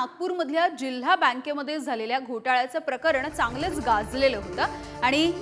नागपूरमधल्या जिल्हा बँकेमध्ये झालेल्या घोटाळ्याचं प्रकरण चांगलंच गाजलेलं होतं आणि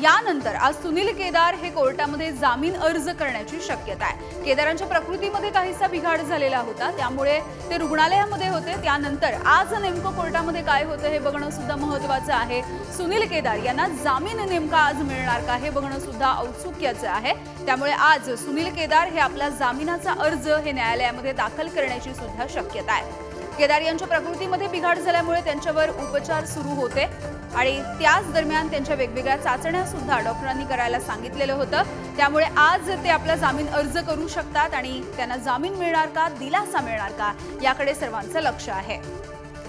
यानंतर आज सुनील केदार हे कोर्टामध्ये जामीन अर्ज करण्याची शक्यता आहे। केदारांच्या प्रकृतीमध्ये काहीसा बिघाड झालेला होता, त्यामुळे ते रुग्णालयामध्ये होते। त्यानंतर आज नेमकं कोर्टामध्ये काय होतं हे बघणं सुद्धा महत्त्वाचं आहे। सुनील केदार यांना जामीन नेमका आज मिळणार का हे बघणं सुद्धा औत्सुक्याचं आहे। त्यामुळे आज सुनील केदार हे आपला जामिनाचा अर्ज हे न्यायालयामध्ये दाखल करण्याची सुद्धा शक्यता आहे। केदार यांच्या प्रकृतीमध्ये बिघाड झाल्यामुळे त्यांच्यावर उपचार सुरू होते आणि त्याच दरम्यान त्यांच्या वेगवेगळ्या चाचण्या सुद्धा डॉक्टरांनी करायला सांगितलेलं होतं। त्यामुळे आज ते आपला जामीन अर्ज करू शकतात आणि त्यांना जामीन मिळणार का, दिलासा मिळणार का, याकडे सर्वांचं लक्ष आहे।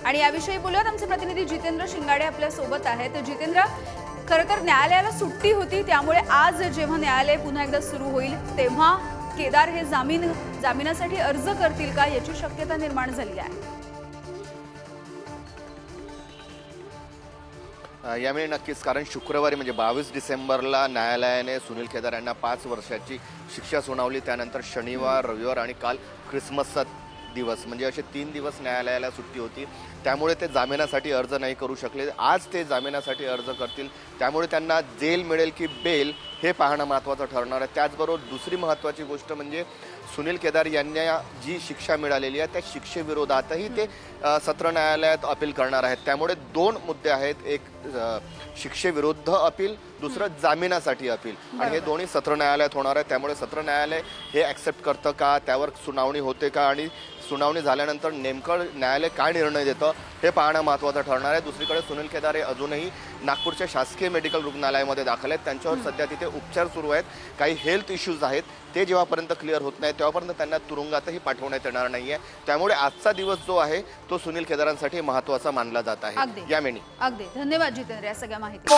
आणि याविषयी बोलूयात, आमचे प्रतिनिधी जितेंद्र शिंगाडे आपल्या सोबत आहेत। जितेंद्र, खरं तर न्यायालयाला सुट्टी होती, त्यामुळे आज जेव्हा न्यायालय पुन्हा एकदा सुरू होईल तेव्हा केदार हे जामिनासाठी अर्ज करतील का याची शक्यता निर्माण झाली आहे। यावेळी नक्कीच, कारण शुक्रवारी म्हणजे 22 डिसेंबरला न्यायालयाने सुनील केदार यांना 5 वर्षाची शिक्षा सुनावली। त्यानंतर शनिवार, रविवार आणि काल ख्रिसमसचा दिवस, म्हणजे असे 3 दिवस न्यायालयाला सुट्टी होती। त्यामुळे ते जामिनासाठी अर्ज नाही करू शकले। आज ते जामिनासाठी अर्ज करतील, त्यामुळे त्यांना जेल मिळेल की बेल हे पाहणं महत्त्वाचं ठरणार आहे। त्याचबरोबर दुसरी महत्त्वाची गोष्ट म्हणजे सुनील केदार यांना जी शिक्षा मिळालेली आहे त्या शिक्षेविरोधातही ते सत्र न्यायालयात अपील करणार आहेत। त्यामुळे 2 मुद्दे आहेत, एक शिक्षेविरुद्ध अपील, दुसरं जामिनासाठी अपील, आणि हे दोन्ही सत्र न्यायालयात होणार आहे। त्यामुळे सत्र न्यायालय हे ॲक्सेप्ट करतं का, त्यावर सुनावणी होते का, आणि सुनावणी झाल्यानंतर नेमकं न्यायालय काय निर्णय देतं हे पाहणं महत्त्वाचं ठरणार आहे। दुसरीकडे सुनील केदार हे अजूनही नागपूरच्या शासकीय मेडिकल रुग्णालयामध्ये दाखल आहेत। त्यांच्यावर सध्या तिथे उपचार सुरू आहेत। काही हेल्थ इश्यूज आहेत, ते जेव्हापर्यंत क्लिअर होत नाही तेव्हापर्यंत त्यांना तुरुंगातही पाठवण्यात येणार नाही आहे। त्यामुळे आजचा दिवस जो आहे तो सुनील केदारांसाठी महत्त्वाचा मानला जात आहे। अगदी धन्यवाद जितेंद्र या सगळ्या माहिती।